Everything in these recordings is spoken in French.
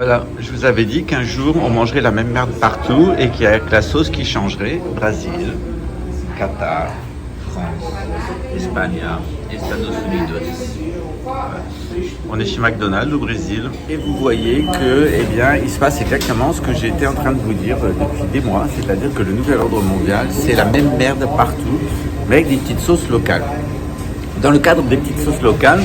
Voilà, je vous avais dit qu'un jour on mangerait la même merde partout et qu'il y a que la sauce qui changerait. Brésil, Qatar, France, Espagne, Estados Unidos. On est chez McDonald's au Brésil et vous voyez que, il se passe exactement ce que j'étais en train de vous dire depuis des mois, c'est-à-dire que le nouvel ordre mondial, c'est la même merde partout, mais avec des petites sauces locales. Dans le cadre des petites sauces locales,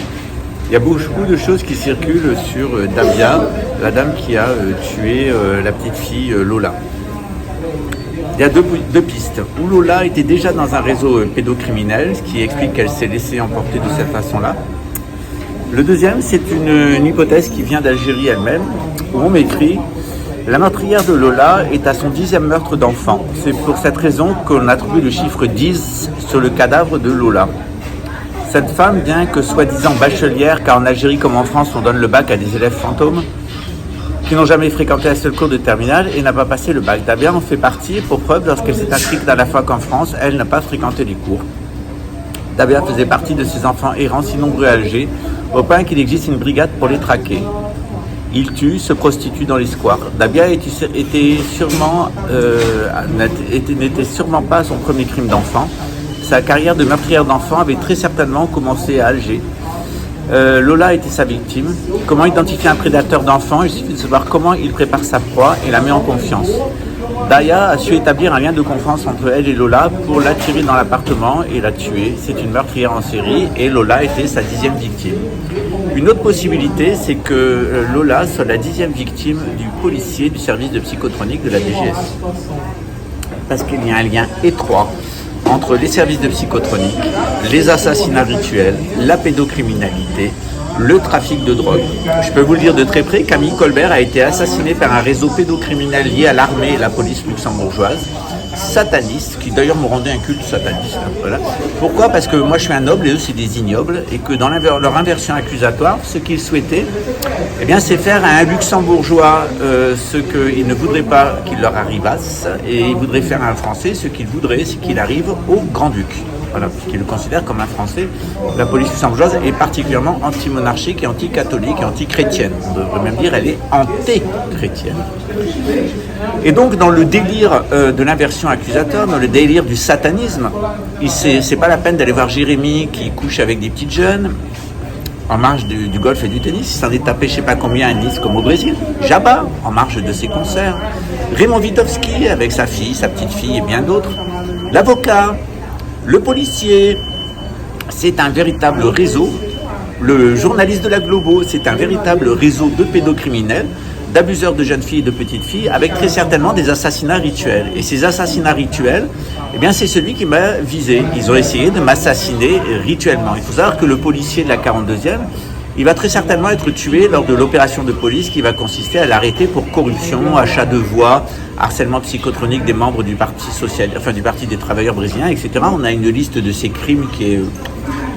il y a beaucoup de choses qui circulent sur Dabia, la dame qui a tué la petite fille Lola. Il y a deux pistes. Où Lola était déjà dans un réseau pédocriminel, ce qui explique qu'elle s'est laissée emporter de cette façon-là. Le deuxième, c'est une hypothèse qui vient d'Algérie elle-même, où on m'écrit « La meurtrière de Lola est à son 10e meurtre d'enfant. C'est pour cette raison qu'on a trouvé le chiffre 10 sur le cadavre de Lola. » Cette femme, bien que soi-disant bachelière, car en Algérie comme en France, on donne le bac à des élèves fantômes qui n'ont jamais fréquenté un seul cours de terminale et n'a pas passé le bac. Dabia en fait partie, pour preuve, lorsqu'elle s'est inscrite à la fac en France, elle n'a pas fréquenté les cours. Dabia faisait partie de ces enfants errants si nombreux à Alger, au point qu'il existe une brigade pour les traquer. Ils tuent, se prostituent dans les squares. Dabia n'était sûrement pas son premier crime d'enfant. Sa carrière de meurtrière d'enfants avait très certainement commencé à Alger. Lola était sa victime. Comment identifier un prédateur d'enfants? Il suffit de savoir comment il prépare sa proie et la met en confiance. Daya a su établir un lien de confiance entre elle et Lola pour l'attirer dans l'appartement et la tuer. C'est une meurtrière en série et Lola était sa 10e victime. Une autre possibilité, c'est que Lola soit la 10e victime du policier du service de psychotronique de la DGS. Parce qu'il y a un lien étroit entre les services de psychotronique, les assassinats rituels, la pédocriminalité, le trafic de drogue. Je peux vous le dire de très près, Camille Colbert a été assassinée par un réseau pédocriminel lié à l'armée et la police luxembourgeoise, satanistes, qui d'ailleurs m'ont rendu un culte sataniste. Voilà. Pourquoi? Parce que moi je suis un noble et eux c'est des ignobles, et que dans leur inversion accusatoire, ce qu'ils souhaitaient, c'est faire à un luxembourgeois ce qu'ils ne voudraient pas qu'il leur arrivasse, et ils voudraient faire à un Français ce qu'ils voudraient, c'est qu'il arrive au Grand-Duc. Voilà, puisqu'ils le considèrent comme un Français. La police luxembourgeoise est particulièrement anti-monarchique et anti-catholique et anti-chrétienne. On devrait même dire qu'elle est anti-chrétienne. Et donc, dans le délire de l'inversion accusatoire, dans le délire du satanisme, c'est pas la peine d'aller voir Jérémy qui couche avec des petites jeunes en marge du golf et du tennis. Il s'en est tapé je sais pas combien à Nice comme au Brésil. Jabba, en marge de ses concerts. Raymond Witowski avec sa fille, sa petite fille et bien d'autres. L'avocat. Le policier, c'est un véritable réseau. Le journaliste de la Globo, c'est un véritable réseau de pédocriminels, d'abuseurs de jeunes filles et de petites filles, avec très certainement des assassinats rituels. Et ces assassinats rituels, c'est celui qui m'a visé. Ils ont essayé de m'assassiner rituellement. Il faut savoir que le policier de la 42e, il va très certainement être tué lors de l'opération de police qui va consister à l'arrêter pour corruption, achat de voix, harcèlement psychotronique des membres du Parti du Parti des travailleurs brésiliens, etc. On a une liste de ces crimes qui est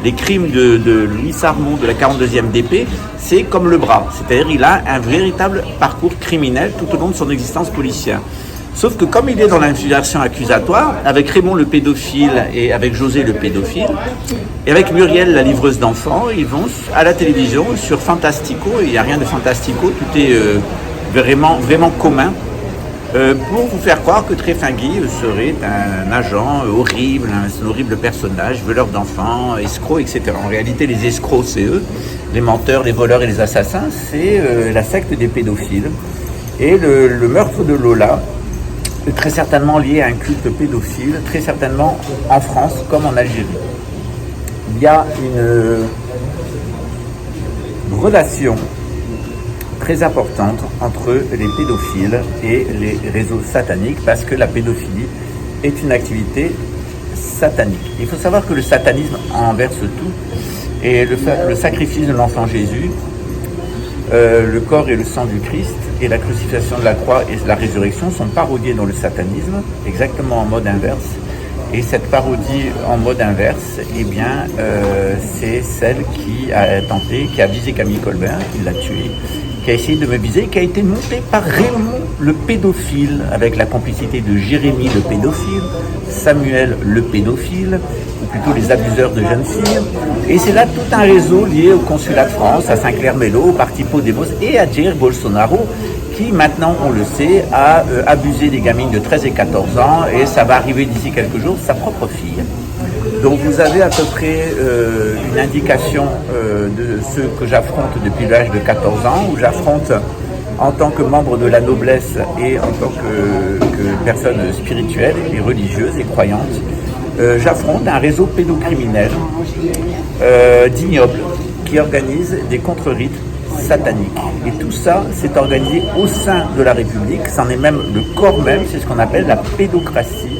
les crimes de Louis Sarmon de la 42e DP, c'est comme le bras. C'est-à-dire il a un véritable parcours criminel tout au long de son existence policière. Sauf que comme il est dans l'inversion accusatoire, avec Raymond le pédophile et avec José le pédophile, et avec Muriel la livreuse d'enfants, ils vont à la télévision sur Fantastico, et il n'y a rien de fantastico, tout est vraiment commun, pour vous faire croire que Tréfingui serait un agent horrible, un horrible personnage, voleur d'enfants, escroc, etc. En réalité, les escrocs, c'est eux, les menteurs, les voleurs et les assassins, c'est la secte des pédophiles. Et le meurtre de Lola, très certainement lié à un culte pédophile, très certainement en France comme en Algérie. Il y a une relation très importante entre les pédophiles et les réseaux sataniques parce que la pédophilie est une activité satanique. Il faut savoir que le satanisme renverse tout et le sacrifice de l'enfant Jésus, le corps et le sang du Christ et la crucifixion de la croix et la résurrection sont parodiés dans le satanisme, exactement en mode inverse. Et cette parodie en mode inverse, c'est celle qui a tenté, qui a visé Camille Colbert, qui l'a tué, qui a essayé de me viser, qui a été montée par Raymond le pédophile, avec la complicité de Jérémy le pédophile, Samuel le pédophile, ou plutôt les abuseurs de jeunes filles. Et c'est là tout un réseau lié au consulat de France, à Saint-Clair-Mello, au parti Podemos et à Jair Bolsonaro, qui maintenant, on le sait, a abusé des gamines de 13 et 14 ans, et ça va arriver d'ici quelques jours, sa propre fille. Donc vous avez à peu près une indication de ce que j'affronte depuis l'âge de 14 ans, où j'affronte en tant que membre de la noblesse et en tant que personne spirituelle et religieuse et croyante, j'affronte un réseau pédocriminel d'ignobles qui organise des contre-rites sataniques. Et tout ça, c'est organisé au sein de la République, c'en est même le corps même, c'est ce qu'on appelle la pédocratie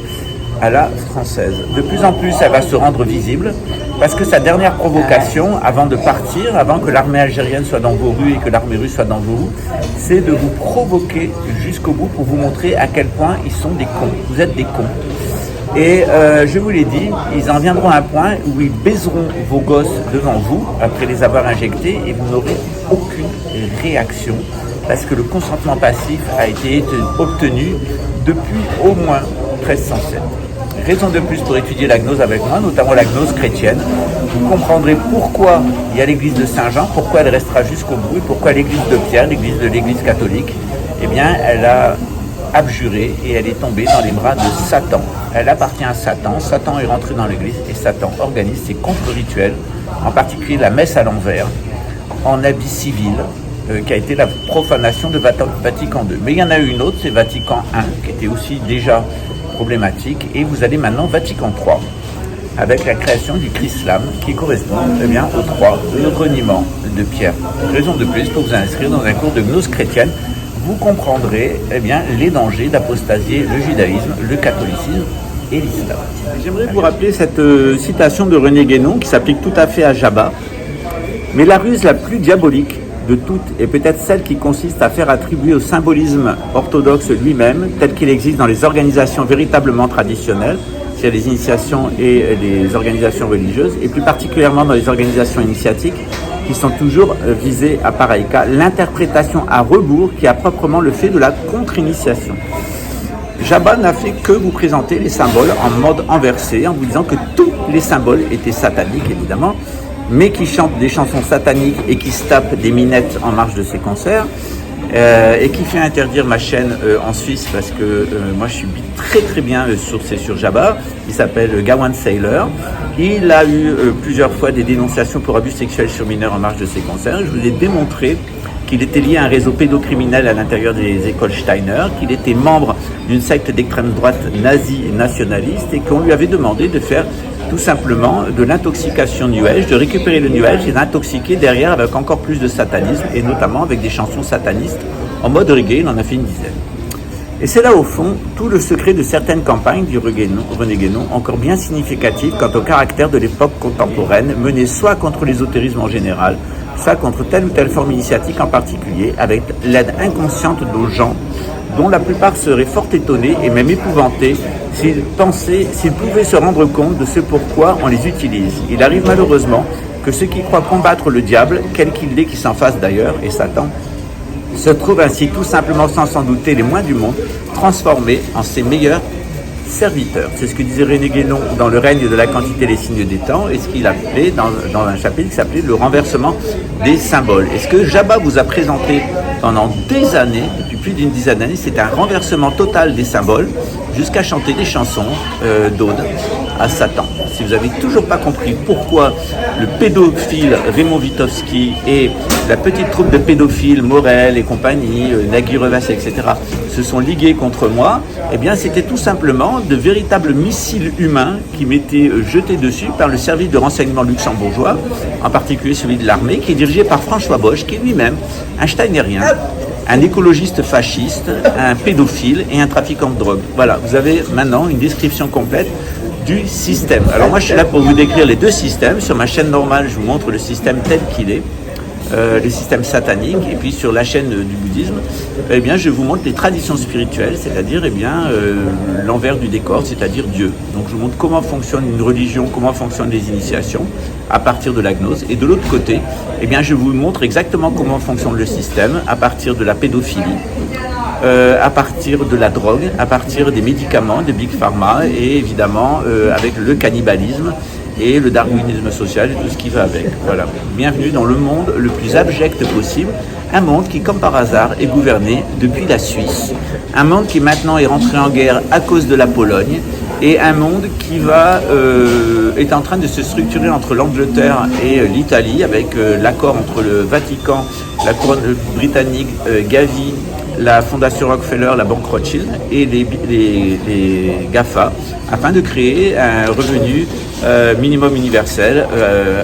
à la française. De plus en plus, elle va se rendre visible, parce que sa dernière provocation, avant de partir, avant que l'armée algérienne soit dans vos rues et que l'armée russe soit dans vos rues, c'est de vous provoquer jusqu'au bout pour vous montrer à quel point ils sont des cons. Vous êtes des cons. Et je vous l'ai dit, ils en viendront à un point où ils baiseront vos gosses devant vous, après les avoir injectés, et vous n'aurez aucune réaction, parce que le consentement passif a été obtenu depuis au moins 1307. Raison de plus pour étudier la gnose avec moi, notamment la gnose chrétienne. Vous comprendrez pourquoi il y a l'église de Saint-Jean, pourquoi elle restera jusqu'au bout, et pourquoi l'église de Pierre, l'église catholique, eh bien, elle a abjuré et elle est tombée dans les bras de Satan. Elle appartient à Satan. Satan est rentré dans l'église et Satan organise ses contre-rituels, en particulier la messe à l'envers, en habit civil, qui a été la profanation de Vatican II. Mais il y en a eu une autre, c'est Vatican I, qui était aussi déjà problématique, et vous allez maintenant Vatican III, avec la création du Chrislam, qui correspond bien aux trois, le reniement de Pierre. Raison de plus pour vous inscrire dans un cours de gnose chrétienne. Vous comprendrez bien les dangers d'apostasier le judaïsme, le catholicisme et l'islam. J'aimerais vous rappeler cette citation de René Guénon qui s'applique tout à fait à Jabba. Mais la ruse la plus diabolique de toutes est peut-être celle qui consiste à faire attribuer au symbolisme orthodoxe lui-même, tel qu'il existe dans les organisations véritablement traditionnelles, c'est-à-dire les initiations et les organisations religieuses, et plus particulièrement dans les organisations initiatiques, qui sont toujours visées à pareil cas, l'interprétation à rebours qui a proprement le fait de la contre-initiation. Jabba n'a fait que vous présenter les symboles en mode inversé, en vous disant que tous les symboles étaient sataniques, évidemment, mais qui chantent des chansons sataniques et qui se tapent des minettes en marge de ses concerts, et qui fait interdire ma chaîne en Suisse, parce que moi je suis très très bien sourcé sur Jabba. Il s'appelle Gawain Sailor. Il a eu plusieurs fois des dénonciations pour abus sexuels sur mineurs en marge de ses concerts. Je vous ai démontré qu'il était lié à un réseau pédocriminel à l'intérieur des écoles Steiner, qu'il était membre d'une secte d'extrême droite nazie et nationaliste, et qu'on lui avait demandé de faire tout simplement de l'intoxication New Age, de récupérer le New Age et d'intoxiquer derrière avec encore plus de satanisme, et notamment avec des chansons satanistes en mode reggae. Il en a fait une dizaine. Et c'est là au fond tout le secret de certaines campagnes du René Guénon, encore bien significatives quant au caractère de l'époque contemporaine, menées soit contre l'ésotérisme en général, soit contre telle ou telle forme initiatique en particulier, avec l'aide inconsciente de gens dont la plupart seraient fort étonnés et même épouvantés s'ils pouvaient se rendre compte de ce pourquoi on les utilise. Il arrive malheureusement que ceux qui croient combattre le diable, quel qu'il est qui s'en fasse d'ailleurs, et Satan, se trouvent ainsi tout simplement, sans s'en douter les moins du monde, transformés en ses meilleurs serviteurs. C'est ce que disait René Guénon dans Le règne de la quantité, les signes des temps, et ce qu'il appelait dans un chapitre qui s'appelait le renversement des symboles. Et ce que Jabba vous a présenté pendant des années, depuis plus d'une dizaine d'années, c'est un renversement total des symboles, jusqu'à chanter des chansons d'ode à Satan. Si vous n'avez toujours pas compris pourquoi le pédophile Raymond Witowski et la petite troupe de pédophiles, Morel et compagnie, Nagui Revas, etc., se sont ligués contre moi, eh bien c'était tout simplement de véritables missiles humains qui m'étaient jetés dessus par le service de renseignement luxembourgeois, en particulier celui de l'armée, qui est dirigé par François Bosch, qui est lui-même un steinérien, un écologiste fasciste, un pédophile et un trafiquant de drogue. Voilà, vous avez maintenant une description complète du système. Alors moi je suis là pour vous décrire les deux systèmes. Sur ma chaîne normale, je vous montre le système tel qu'il est, les systèmes sataniques, et puis sur la chaîne du bouddhisme, eh bien je vous montre les traditions spirituelles, c'est-à-dire l'envers du décor, c'est-à-dire Dieu. Donc je vous montre comment fonctionne une religion, comment fonctionnent les initiations à partir de la gnose, et de l'autre côté, eh bien je vous montre exactement comment fonctionne le système à partir de la pédophilie, à partir de la drogue, à partir des médicaments, des big pharma, et évidemment avec le cannibalisme et le darwinisme social et tout ce qui va avec. Voilà. Bienvenue dans le monde le plus abject possible, Un monde qui, comme par hasard, est gouverné depuis la Suisse. Un monde qui maintenant est rentré en guerre à cause de la Pologne. Et un monde qui est en train de se structurer entre l'Angleterre et l'Italie, avec l'accord entre le Vatican, la couronne britannique, Gavi, la fondation Rockefeller, la banque Rothschild et les GAFA, afin de créer un revenu minimum universel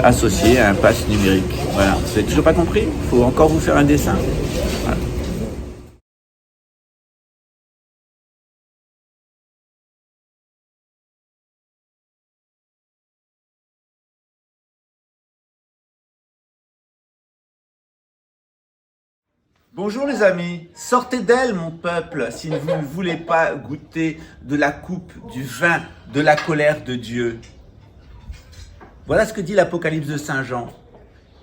associé à un pass numérique. Voilà. Vous n'avez toujours pas compris? Il faut encore vous faire un dessin. Voilà. Bonjour les amis, sortez d'elle mon peuple si vous ne voulez pas goûter de la coupe, du vin, de la colère de Dieu. Voilà ce que dit l'Apocalypse de Saint Jean.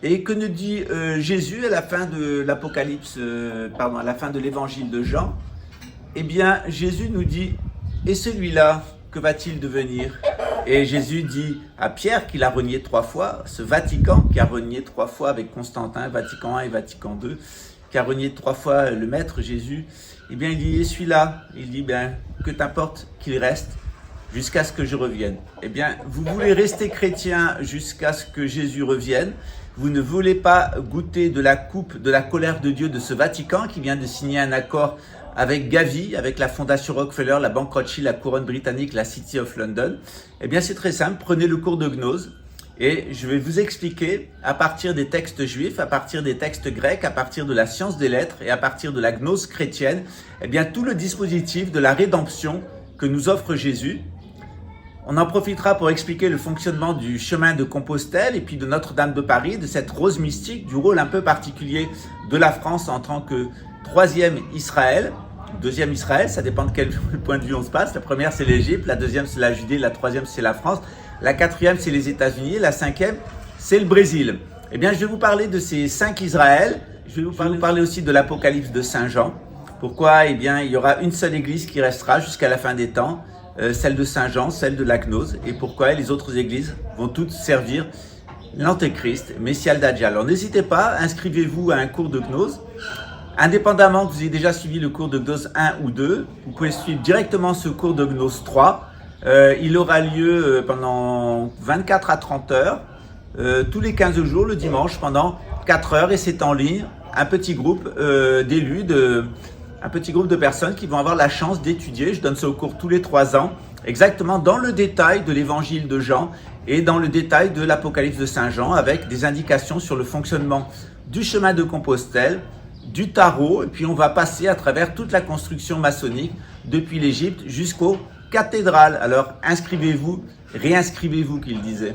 Et que nous dit Jésus à la fin de l'Apocalypse, à la fin de l'évangile de Jean? Eh bien, Jésus nous dit, et celui-là, que va-t-il devenir? Et Jésus dit à Pierre qu'il a renié 3 fois, ce Vatican qui a renié 3 fois avec Constantin, Vatican I et Vatican II, qui a renié 3 fois le Maître Jésus, eh bien il dit, et celui-là, il dit, que t'importe qu'il reste jusqu'à ce que je revienne. Eh bien, vous voulez rester chrétien jusqu'à ce que Jésus revienne, vous ne voulez pas goûter de la coupe de la colère de Dieu de ce Vatican qui vient de signer un accord avec Gavi, avec la fondation Rockefeller, la banque Rothschild, la couronne britannique, la City of London. Eh bien, c'est très simple, prenez le cours de gnose. Et je vais vous expliquer, à partir des textes juifs, à partir des textes grecs, à partir de la science des lettres et à partir de la gnose chrétienne, eh bien, tout le dispositif de la rédemption que nous offre Jésus. On en profitera pour expliquer le fonctionnement du chemin de Compostelle et puis de Notre-Dame de Paris, de cette rose mystique, du rôle un peu particulier de la France en tant que 3e Israël, 2e Israël, ça dépend de quel point de vue on se passe. La première c'est l'Égypte, la 2e c'est la Judée, la 3e c'est la France. La 4e, c'est les États-Unis. La 5e, c'est le Brésil. Eh bien, je vais vous parler de ces 5 Israëls. Je vais vous parler aussi de l'Apocalypse de Saint Jean. Pourquoi? Eh bien, il y aura une seule église qui restera jusqu'à la fin des temps, celle de Saint Jean, celle de la gnose. Et pourquoi? Les autres églises vont toutes servir l'Antéchrist, Messia le Dajjal. Alors, n'hésitez pas, inscrivez-vous à un cours de gnose. Indépendamment que vous ayez déjà suivi le cours de gnose 1 ou 2, vous pouvez suivre directement ce cours de gnose 3. Il aura lieu pendant 24 à 30 heures, tous les 15 jours, le dimanche, pendant 4 heures, et c'est en ligne, un petit groupe d'élus, un petit groupe de personnes qui vont avoir la chance d'étudier. Je donne ce cours tous les 3 ans, exactement dans le détail de l'évangile de Jean et dans le détail de l'Apocalypse de Saint Jean, avec des indications sur le fonctionnement du chemin de Compostelle, du tarot, et puis on va passer à travers toute la construction maçonnique depuis l'Égypte jusqu'au cathédrale. Alors inscrivez-vous, réinscrivez-vous qu'il disait.